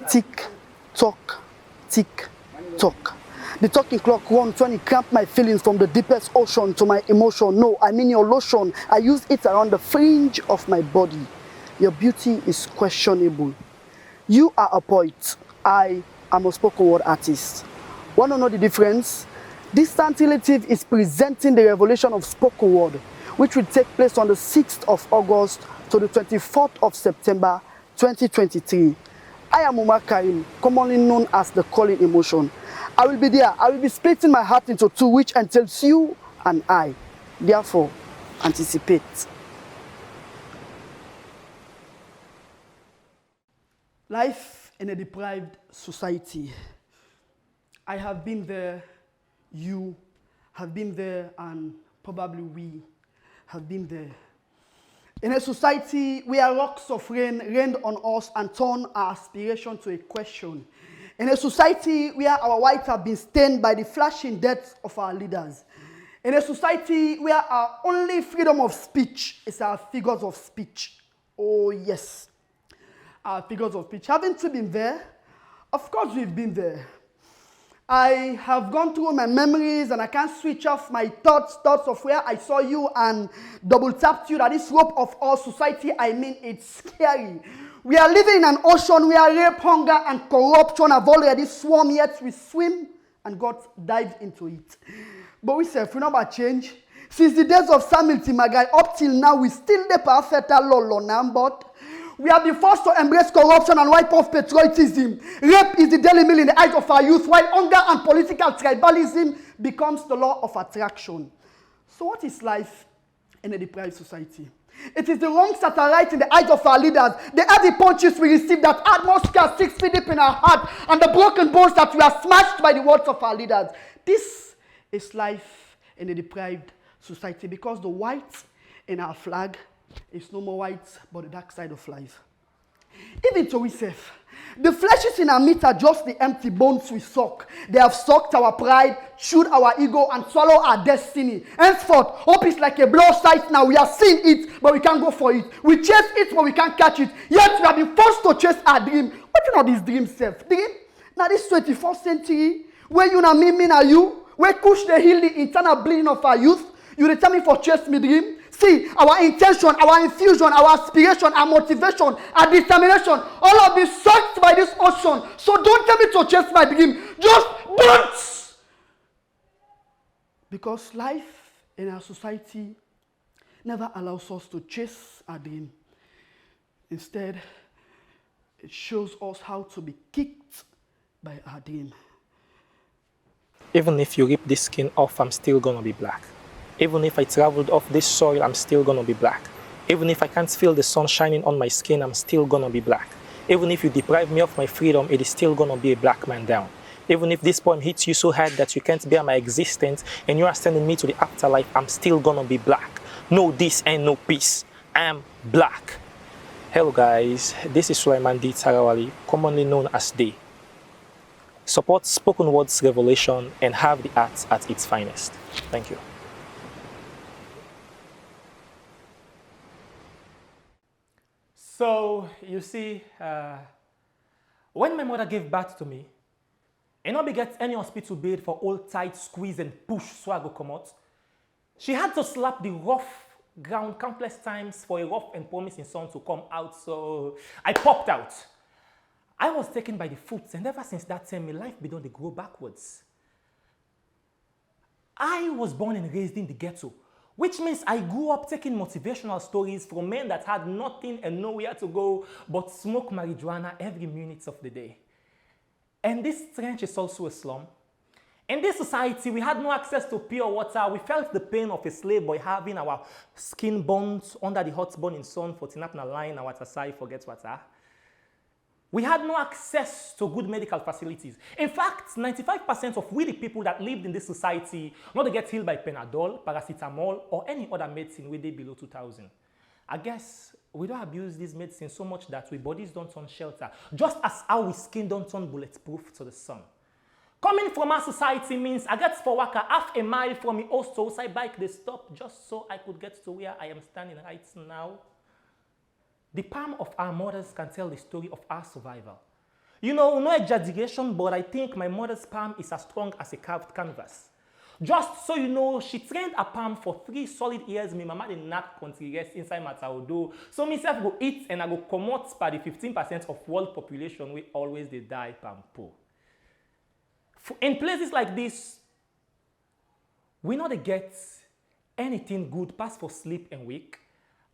Tick, tock, tick, tock. The talking clock runs when it cramped my feelings from the deepest ocean to my emotion. No, I mean your lotion. I use it around the fringe of my body. Your beauty is questionable. You are a poet. I am a spoken word artist. Want to know the difference? Distant Relative is presenting the revelation of spoken word, which will take place on the 6th of August to the 24th of September 2023. I am Umar Karim, commonly known as the Calling Emotion. I will be there. I will be splitting my heart into two, which entails you and I. Therefore, anticipate. Life in a deprived society. I have been there, you have been there, and probably we have been there. In a society where rocks of rain rained on us and turned our aspiration to a question. In a society where our whites have been stained by the flashing deaths of our leaders. In a society where our only freedom of speech is our figures of speech. Oh yes, our figures of speech. Haven't we been there? Of course we've been there. I have gone through my memories and I can't switch off my thoughts of where I saw you and double tapped you that this rope of our society, I mean, it's scary. We are living in an ocean where rape, hunger, and corruption have already swarmed, yet we swim and God dived into it. But we say, if we never change, since the days of Samuel Timagai up till now, we still the perfect law, but we have been forced to embrace corruption and wipe off patriotism. Rape is the daily meal in the eyes of our youth, while hunger and political tribalism becomes the law of attraction. So what is life in a deprived society? It is the wrongs that are right in the eyes of our leaders, the heavy punches we receive that add more scars 6 feet deep in our heart, and the broken bones that we are smashed by the words of our leaders. This is life in a deprived society because the white in our flag is no more white, but the dark side of life. Even to ourselves, the fleshes in our meat are just the empty bones we suck. They have sucked our pride, chewed our ego, and swallowed our destiny. Henceforth, hope is like a blow sight now. We are seeing it, but we can't go for it. We chase it, but we can't catch it. Yet we have been forced to chase our dream. What you know this dream self? Dream? Now this 21st century, where you and me are you, where push the heal the internal bleeding of our youth, you determine for chase me dream. See, our intention, our infusion, our aspiration, our motivation, our determination, all of this sucked by this ocean. So don't tell me to chase my dream. Just bounce! Because life in our society never allows us to chase our dream. Instead, it shows us how to be kicked by our dream. Even if you rip this skin off, I'm still gonna be black. Even if I traveled off this soil, I'm still gonna be black. Even if I can't feel the sun shining on my skin, I'm still gonna be black. Even if you deprive me of my freedom, it is still gonna be a black man down. Even if this poem hits you so hard that you can't bear my existence and you are sending me to the afterlife, I'm still gonna be black. No this and no peace. I am black. Hello guys, this is Sulaiman D. Tarawali, commonly known as Day. Support spoken words revelation and have the arts at its finest. Thank you. So, you see, when my mother gave birth to me, and not get any hospital bed for all tight squeeze and push so I go come out, she had to slap the rough ground countless times for a rough and promising son to come out, so I popped out. I was taken by the foot, and ever since that time, my life began to grow backwards. I was born and raised in the ghetto, which means I grew up taking motivational stories from men that had nothing and nowhere to go but smoke marijuana every minute of the day. And this trench is also a slum. In this society, we had no access to pure water. We felt the pain of a slave boy having our skin burnt under the hot burning sun for tinapna line and waterside forget water. We had no access to good medical facilities. In fact, 95% of we the people that lived in this society not to get healed by Panadol, paracetamol, or any other medicine where they below 2,000. I guess we don't abuse these medicines so much that our bodies don't turn shelter, just as our skin don't turn bulletproof to the sun. Coming from our society means I get for work half a mile from my house to outside bike they stop just so I could get to where I am standing right now. The palm of our mothers can tell the story of our survival. You know, no exaggeration, but I think my mother's palm is as strong as a carved canvas. Just so you know, she trained her palm for 3 solid years. My mama did not country rest inside Mataudo. So myself go eat and I go come out by the 15% of world population we always they die palm poor. In places like this, we not get anything good past for sleep and wake.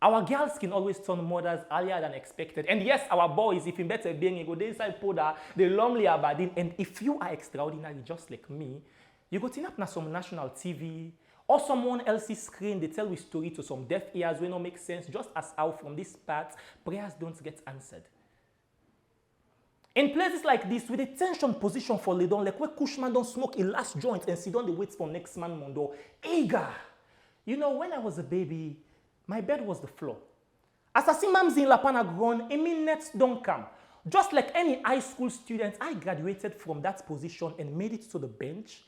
Our girls can always turn mothers earlier than expected. And yes, our boys, if you better being, you go inside powder, they lonely abadin. And if you are extraordinary, just like me, you go turn up na some national TV or someone else's screen, they tell a story to some deaf ears will not make sense, just as how from this part, prayers don't get answered. In places like this, with a tension position for Ledon, like where Cushman don't smoke a last joint and sit down the waits for next man Mondo, eager. You know, when I was a baby, my bed was the floor. As I see Mamzi in Lapana grown, a minute don't come. Just like any high school student, I graduated from that position and made it to the bench.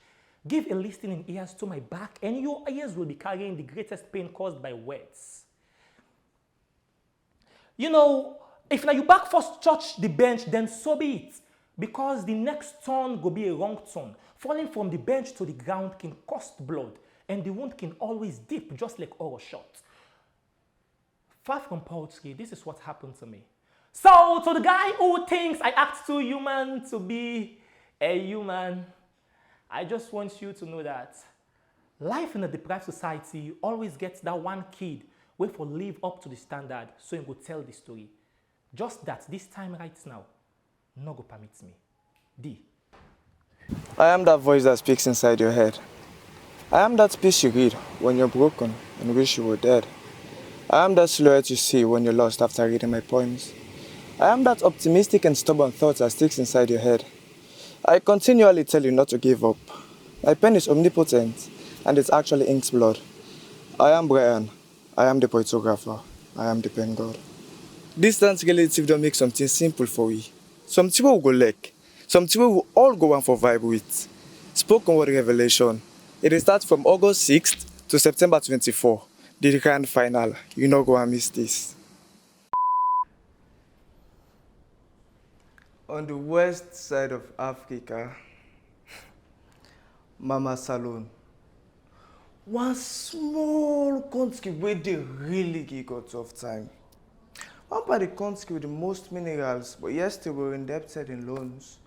Give a listening ears to my back, and your ears will be carrying the greatest pain caused by words. You know, if now you back first touch the bench, then so be it. Because the next turn will be a wrong turn. Falling from the bench to the ground can cost blood, and the wound can always dip, just like our shot. Far from poetry, this is what happened to me. So, to the guy who thinks I act too human to be a human, I just want you to know that life in a deprived society always gets that one kid who will live up to the standard so he will tell the story. Just that this time right now, no go permits me. D. I am that voice that speaks inside your head. I am that speech you read when you're broken and wish you were dead. I am that silhouette you see when you're lost after reading my poems. I am that optimistic and stubborn thought that sticks inside your head. I continually tell you not to give up. My pen is omnipotent and it's actually ink's blood. I am Brian. I am the poetographer. I am the pen god. Distance relative don't make something simple for we. Something we go like. Something we will all go on for vibe with. Spoken word revelation. It starts from August 6th to September 24th. The grand final. You not go and miss this. On the west side of Africa, Mama Salon. One small country where they really give a tough time. One part of the country with the most minerals, but yet still were indebted in loans.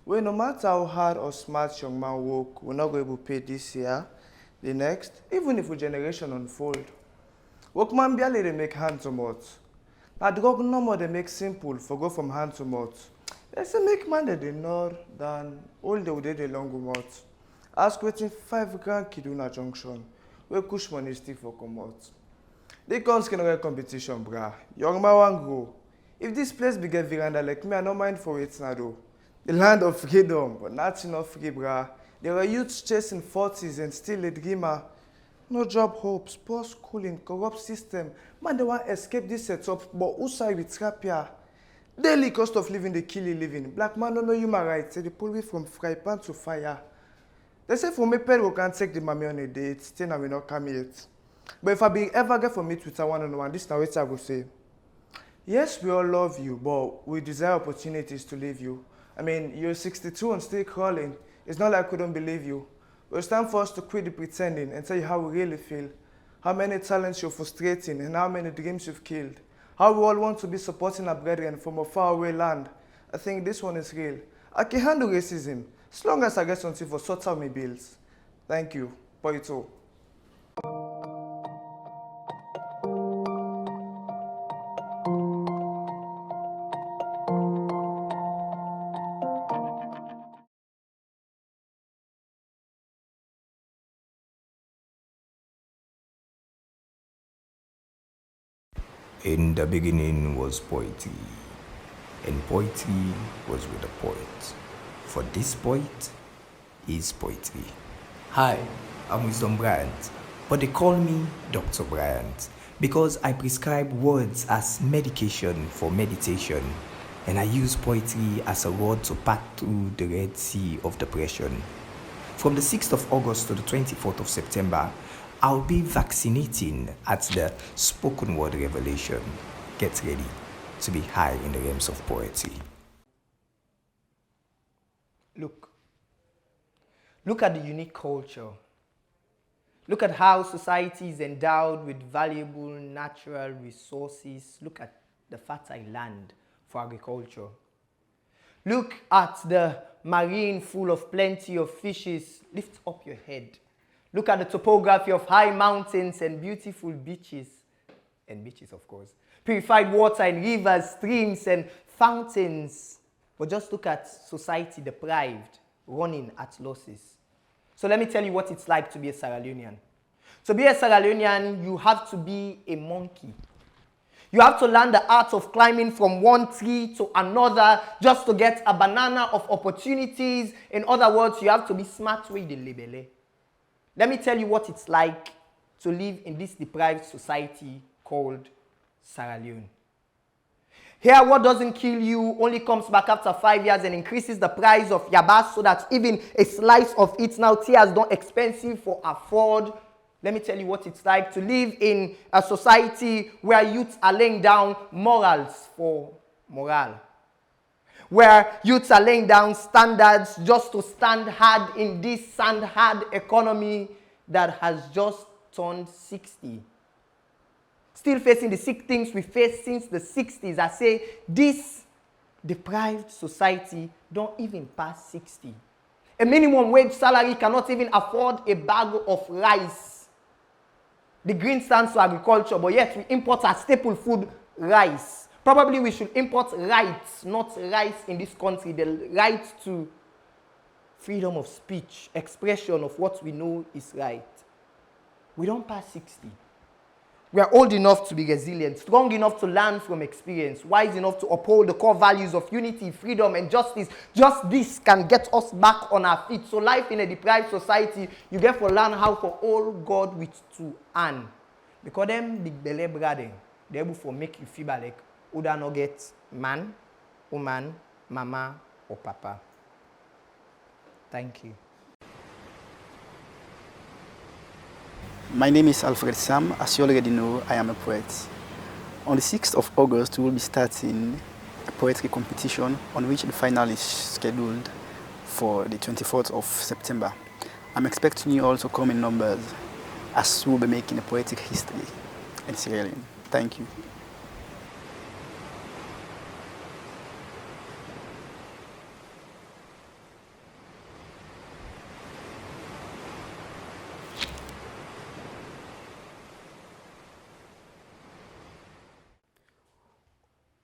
Where no matter how hard or smart young man work, we're not going to pay this year, the next, even if a generation unfold. Workman barely they make hand to mouth. Now drug no more they make simple for go from hand to mouth. They say make man that they nod than all the way they long mouth. Ask waiting 5 grand Kiduna junction, where push money still for come out. They can't get competition, brah. Young man want go. If this place be get veranda like me, I don't mind for it now though. The land of freedom, but not enough free, brah. There are youths chasing 40s and still a dreamer. No job hopes, poor schooling, corrupt system. Man, they want to escape this setup, but who side with trap here? Daily cost of living, they kill you living. Black man don't know human rights, they pull me from fry pan to fire. They say for me, pet we can't take the mommy on a date, still I will not come yet. But if I be ever get for me Twitter one-on-one, this is what I will say. Yes, we all love you, but we desire opportunities to leave you. I mean, you're 62 and still crawling. It's not like we don't believe you. It's time for us to quit the pretending and tell you how we really feel. How many talents you're frustrating and how many dreams you've killed. How we all want to be supporting our brethren from a faraway land. I think this one is real. I can handle racism as long as I get something for sort out my bills. Thank you. Poito. In the beginning was poetry, and poetry was with a poet. For this poet is poetry. Hi, I'm Wisdom Bryant, but they call me Dr. Bryant because I prescribe words as medication for meditation, and I use poetry as a rod to pass through the Red Sea of depression. From the 6th of August to the 24th of September, I'll be vaccinating at the Spoken Word Revelation. Get ready to be high in the realms of poetry. Look at the unique culture. Look at how society is endowed with valuable natural resources. Look at the fertile land for agriculture. Look at the marine full of plenty of fishes. Lift up your head. Look at the topography of high mountains and beautiful beaches. And beaches, of course. Purified water in rivers, streams, and fountains. But just look at society deprived, running at losses. So let me tell you what it's like to be a Sierra Leonean. To be a Sierra Leonean, you have to be a monkey. You have to learn the art of climbing from one tree to another just to get a banana of opportunities. In other words, you have to be smart with the label. Let me tell you what it's like to live in this deprived society called Sierra Leone. Here, what doesn't kill you only comes back after 5 years and increases the price of yabas so that even a slice of it now tears down expensive for afford. Let me tell you what it's like to live in a society where youths are laying down morals for morale. Where youths are laying down standards just to stand hard in this sand-hard economy that has just turned 60. Still facing the sick things we faced since the 60s. I say this deprived society don't even pass 60. A minimum wage salary cannot even afford a bag of rice. The green stands for agriculture, but yet we import our staple food, rice. Probably we should import rights, not rice in this country. The right to freedom of speech, expression of what we know is right. We don't pass 60. We are old enough to be resilient, strong enough to learn from experience, wise enough to uphold the core values of unity, freedom, and justice. Just this can get us back on our feet. So life in a deprived society, you get to learn how to hold God with two hands. Because them big belly brother, they able to make you feel like Uda no get man, woman, mama, or papa. Thank you. My name is Alfred Sam. As you already know, I am a poet. On the 6th of August, we will be starting a poetry competition on which the final is scheduled for the 24th of September. I'm expecting you all to come in numbers as we'll be making a poetic history in Sierra Leone. Thank you.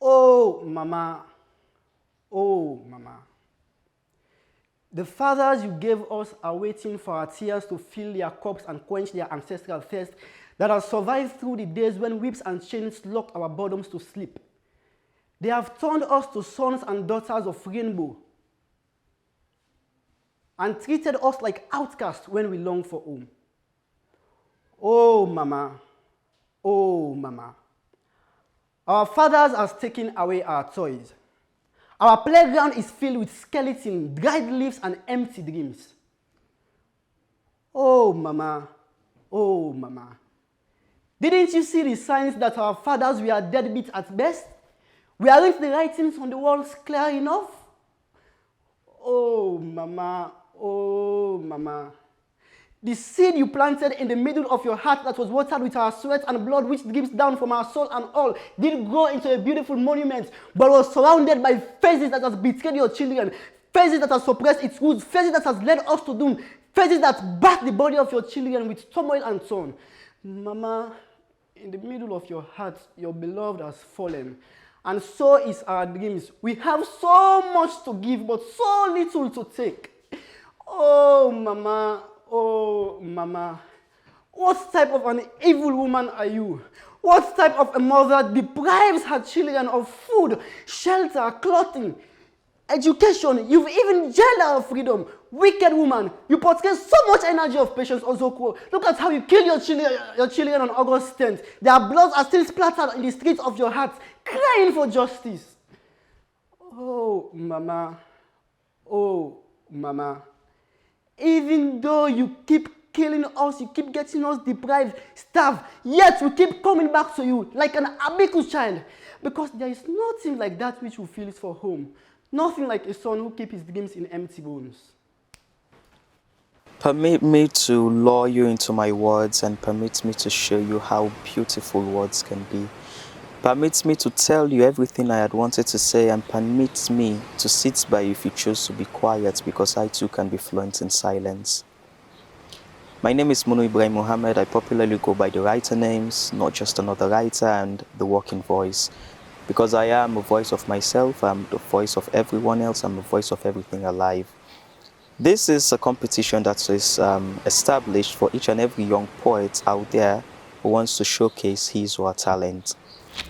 Oh, mama. Oh, mama. The fathers you gave us are waiting for our tears to fill their cups and quench their ancestral thirst that has survived through the days when whips and chains locked our bottoms to sleep. They have turned us to sons and daughters of rainbow and treated us like outcasts when we long for home. Oh, mama. Oh, mama. Our fathers have taken away our toys. Our playground is filled with skeletons, dried leaves, and empty dreams. Oh, mama. Oh, mama. Didn't you see the signs that our fathers were deadbeats at best? Weren't the writings on the walls clear enough? Oh, mama. Oh, mama. The seed you planted in the middle of your heart that was watered with our sweat and blood which drips down from our soul and all did grow into a beautiful monument, but was surrounded by phases that has betrayed your children, phases that has suppressed its roots, phases that has led us to doom, phases that bat the body of your children with turmoil and so Mama, in the middle of your heart, your beloved has fallen. And so is our dreams. We have so much to give, but so little to take. Oh, mama. Oh, mama. What type of an evil woman are you? What type of a mother deprives her children of food, shelter, clothing, education? You've even jailed our freedom. Wicked woman. You portray so much energy of patience, Ozokwo. Look at how you killed your children on August 10th. Their bloods are still splattered in the streets of your heart, crying for justice. Oh, mama. Oh, mama. Even though you keep killing us, you keep getting us deprived, starved, yet we keep coming back to you like an Abiku child. Because there is nothing like that which will feel it for home. Nothing like a son who keeps his dreams in empty bones. Permit me to lure you into my words and permit me to show you how beautiful words can be. Permit me to tell you everything I had wanted to say and permit me to sit by you if you choose to be quiet, because I too can be fluent in silence. My name is Munu Ibrahim Mohammed. I popularly go by the writer names, not just another writer, and the working voice. Because I am a voice of myself, I'm the voice of everyone else, I'm the voice of everything alive. This is a competition that is established for each and every young poet out there who wants to showcase his or her talent.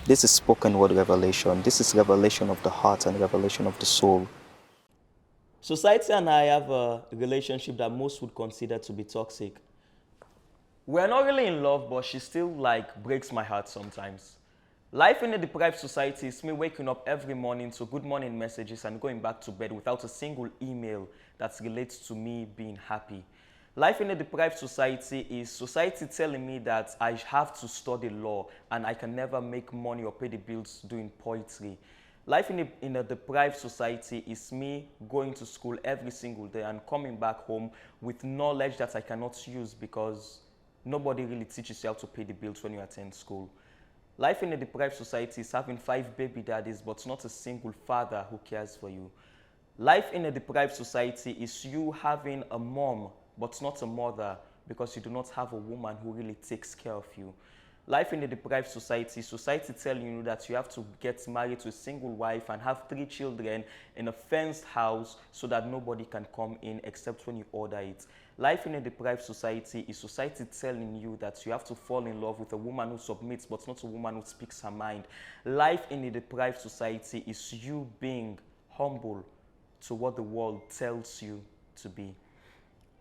This is spoken word revelation. This is revelation of the heart and revelation of the soul. Society and I have a relationship that most would consider to be toxic. We're not really in love, but she still breaks my heart sometimes. Life in a deprived society is me waking up every morning to good morning messages and going back to bed without a single email that relates to me being happy. Life in a deprived society is society telling me that I have to study law and I can never make money or pay the bills doing poetry. Life in a deprived society is me going to school every single day and coming back home with knowledge that I cannot use because nobody really teaches you how to pay the bills when you attend school. Life in a deprived society is having 5 baby daddies but not a single father who cares for you. Life in a deprived society is you having a mom but not a mother because you do not have a woman who really takes care of you. Life in a deprived society, society telling you that you have to get married to a single wife and have 3 children in a fenced house so that nobody can come in except when you order it. Life in a deprived society is society telling you that you have to fall in love with a woman who submits but not a woman who speaks her mind. Life in a deprived society is you being humble to what the world tells you to be.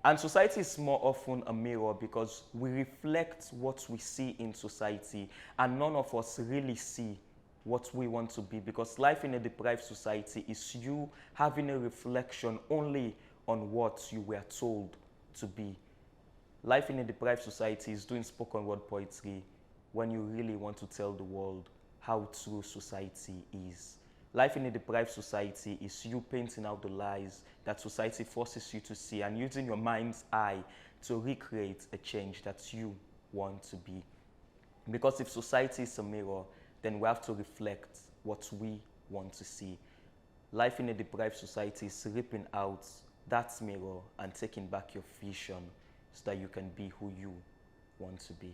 And society is more often a mirror because we reflect what we see in society and none of us really see what we want to be, because life in a deprived society is you having a reflection only on what you were told to be. Life in a deprived society is doing spoken word poetry when you really want to tell the world how true society is. Life in a deprived society is you painting out the lies that society forces you to see and using your mind's eye to recreate a change that you want to be. Because if society is a mirror, then we have to reflect what we want to see. Life in a deprived society is ripping out that mirror and taking back your vision so that you can be who you want to be.